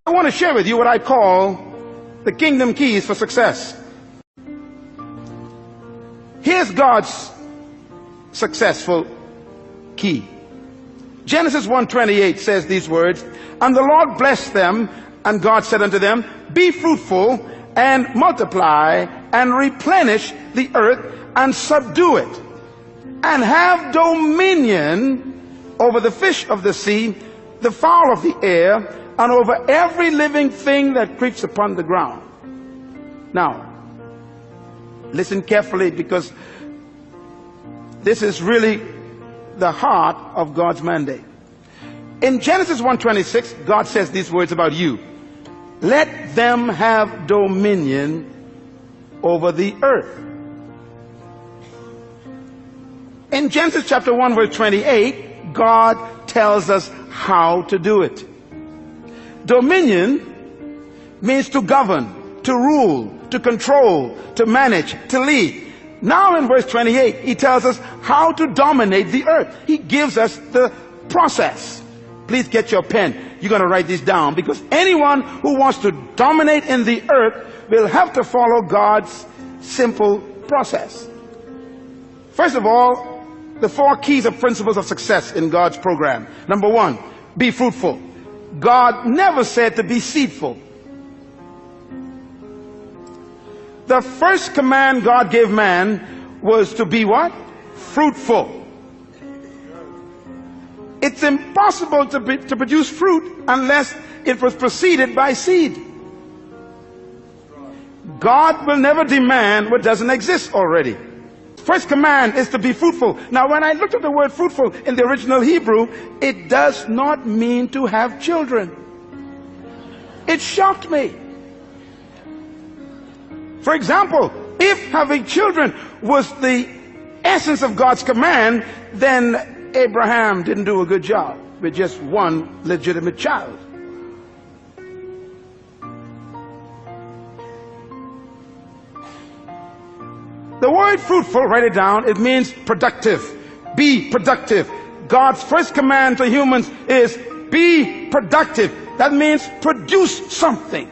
I want to share with you what I call the kingdom keys for success. Here's God's successful key. Genesis 1:28 says these words, "And the Lord blessed them, and God said unto them, Be fruitful and multiply and replenish the earth and subdue it, and have dominion over the fish of the sea, the fowl of the air, and over every living thing that creeps upon the ground." Now, listen carefully, because this is really the heart of God's mandate. In Genesis 1:26, God says these words about you: "Let them have dominion over the earth." In Genesis chapter 1 verse 28, God tells us how to do it. Dominion means to govern, to rule, to control, to manage, to lead. Now in verse 28, he tells us how to dominate the earth. He gives us the process. Please get your pen. You're going to write this down, because anyone who wants to dominate in the earth will have to follow God's simple process. First of all, the 4 keys or principles of success in God's program. Number 1, be fruitful. God never said to be seedful. The first command God gave man was to be what? Fruitful. It's impossible to produce fruit unless it was preceded by seed. God will never demand what doesn't exist already. First command is to be fruitful. Now, when I looked at the word fruitful in the original Hebrew, it does not mean to have children. It shocked me. For example, if having children was the essence of God's command, then Abraham didn't do a good job with just one legitimate child. The word fruitful, write it down, it means productive. Be productive. God's first command to humans is be productive. That means produce something.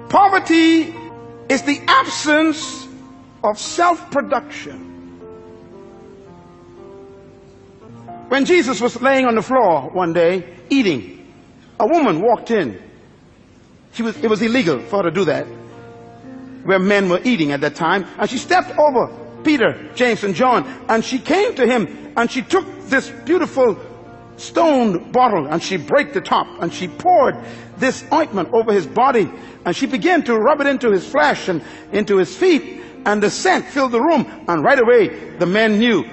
Poverty is the absence of self-production. When Jesus was laying on the floor one day eating, a woman walked in. It was illegal for her to do that where men were eating at that time, and she stepped over Peter, James, and John, and she came to him, and she took this beautiful stone bottle, and she broke the top, and she poured this ointment over his body, and she began to rub it into his flesh and into his feet, and the scent filled the room. And right away the men knew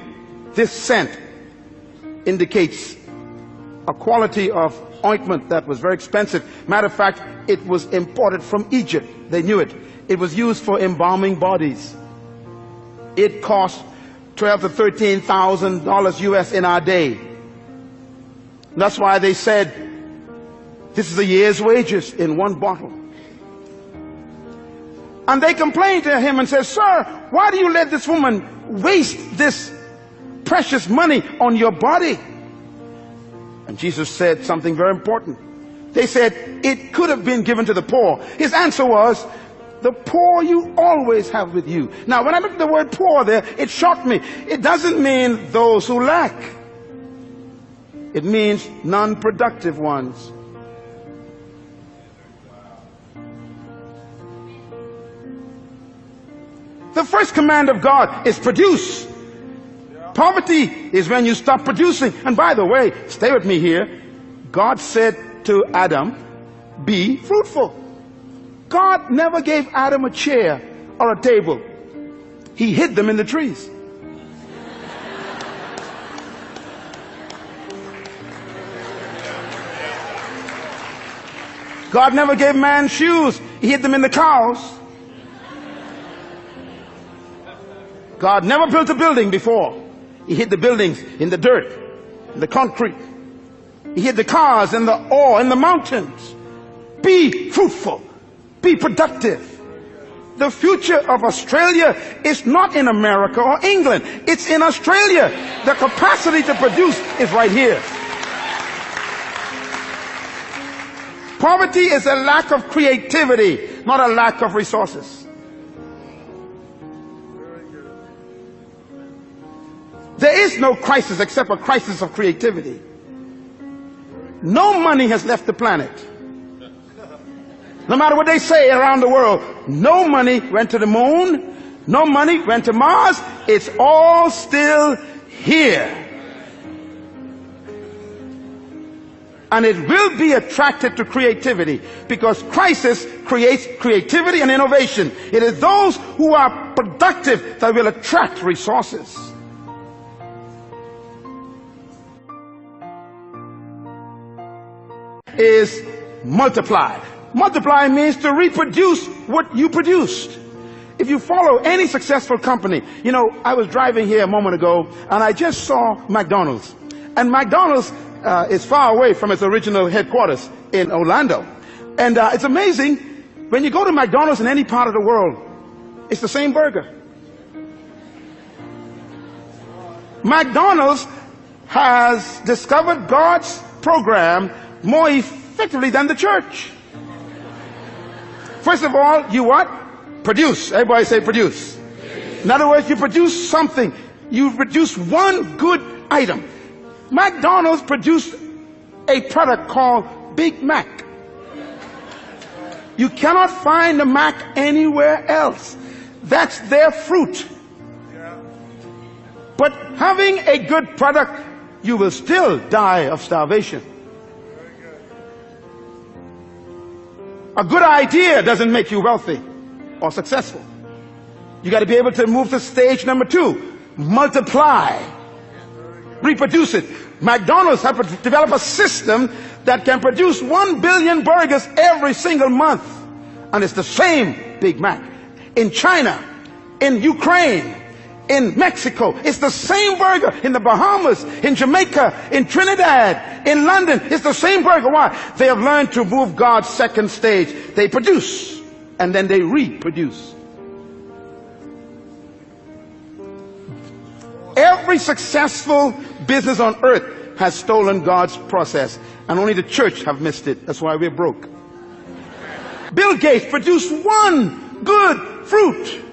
this scent indicates a quality of ointment that was very expensive. Matter of fact, it was imported from Egypt. They knew it. It was used for embalming bodies. It cost $12,000 to $13,000 US in our day. That's why they said this is a year's wages in one bottle. And they complained to him and said, "Sir, why do you let this woman waste this precious money on your body?" And Jesus said something very important. They said, "It could have been given to the poor." His answer was, "The poor you always have with you." Now, when I looked at the word poor there, it shocked me. It doesn't mean those who lack. It means non-productive ones. The first command of God is produce. Poverty is when you stop producing. And by the way, stay with me here. God said to Adam, be fruitful. God never gave Adam a chair or a table. He hid them in the trees. God never gave man shoes. He hid them in the cows. God never built a building before. He hid the buildings in the dirt, in the concrete. He hid the cars in the ore, in the mountains. Be fruitful. Be productive. The future of Australia is not in America or England. It's in Australia. The capacity to produce is right here. Poverty is a lack of creativity, not a lack of resources. There is no crisis except a crisis of creativity. No money has left the planet. No matter what they say around the world, no money went to the moon, no money went to Mars. It's all still here. And it will be attracted to creativity, because crisis creates creativity and innovation. It is those who are productive that will attract resources. Is multiply. Multiply means to reproduce what you produced. If you follow any successful company, you know, I was driving here a moment ago and I just saw McDonald's. And McDonald's is far away from its original headquarters in Orlando. And it's amazing, when you go to McDonald's in any part of the world, it's the same burger. McDonald's has discovered God's program more effectively than the church. First of all, you what? Produce. Everybody say produce. In other words, you produce something. You produce one good item. McDonald's produced a product called Big Mac. You cannot find the Mac anywhere else. That's their fruit. But having a good product, you will still die of starvation. A good idea doesn't make you wealthy or successful. You got to be able to move to stage number 2. Multiply. Reproduce it. McDonald's have to develop a system that can produce 1 billion burgers every single month. And it's the same Big Mac. In China, in Ukraine, in Mexico, it's the same burger. In the Bahamas, in Jamaica, in Trinidad, in London, it's the same burger. Why? They have learned to move God's second stage. They produce and then they reproduce. Every successful business on earth has stolen God's process, and only the church have missed it. That's why we're broke. Bill Gates produced one good fruit,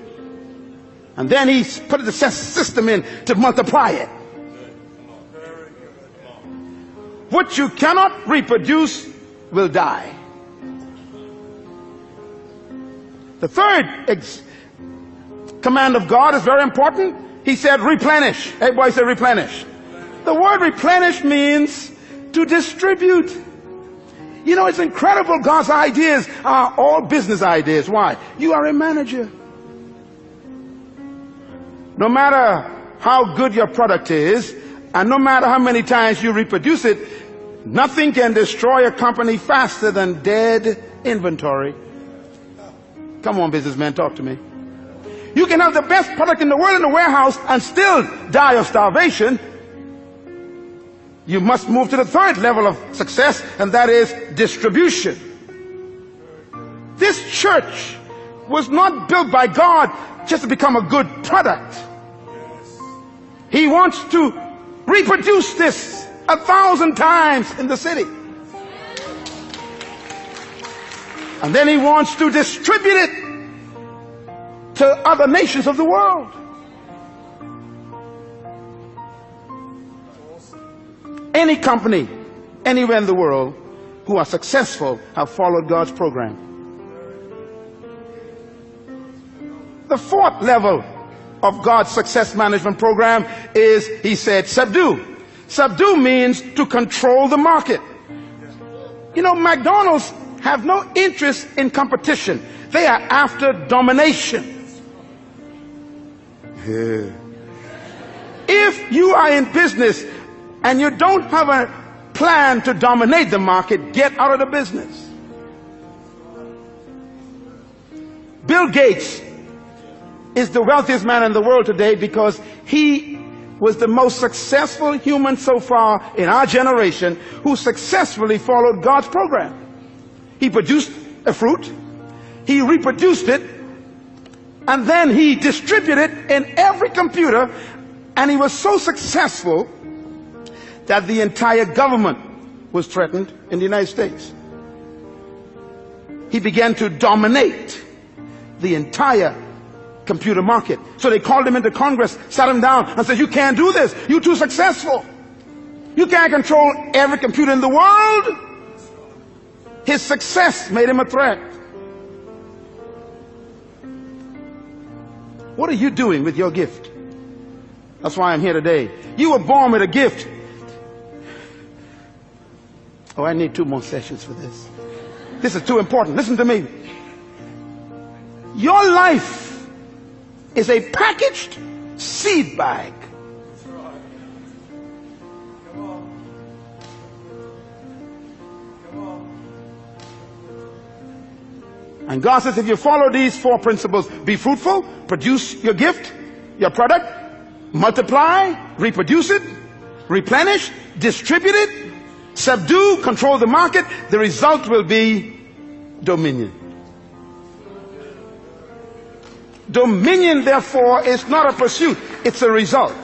and then he put the system in to multiply it. What you cannot reproduce will die. The third command of God is very important. He said replenish. Everybody say replenish. The word replenish means to distribute. You know, it's incredible. God's ideas are all business ideas. Why? You are a manager. No matter how good your product is, and no matter how many times you reproduce it, nothing can destroy a company faster than dead inventory. Come on, businessmen, talk to me. You can have the best product in the world in the warehouse and still die of starvation. You must move to the third level of success, and that is distribution. This church was not built by God just to become a good product. He wants to reproduce this 1,000 times in the city. And then he wants to distribute it to other nations of the world. Any company, anywhere in the world, who are successful have followed God's program. The fourth level of God's success management program is, he said, subdue. Subdue means to control the market. You know, McDonald's have no interest in competition. They are after domination. Yeah. If you are in business and you don't have a plan to dominate the market, get out of the business. Bill Gates is the wealthiest man in the world today because he was the most successful human so far in our generation who successfully followed God's program. He produced a fruit, he reproduced it, and then he distributed it in every computer, and he was so successful that the entire government was threatened in the United States. he began to dominate the entire computer market. So they called him into Congress, sat him down, and said, you can't do this. You're too successful. You can't control every computer in the world. His success made him a threat. What are you doing with your gift? That's why I'm here today. You were born with a gift. Oh, I need 2 more sessions for this. This is too important. Listen to me. Your life is a packaged seed bag. And God says, if you follow these 4 principles, be fruitful, produce your gift, your product, multiply, reproduce it, replenish, distribute it, subdue, control the market, the result will be dominion. Dominion, therefore, is not a pursuit, it's a result.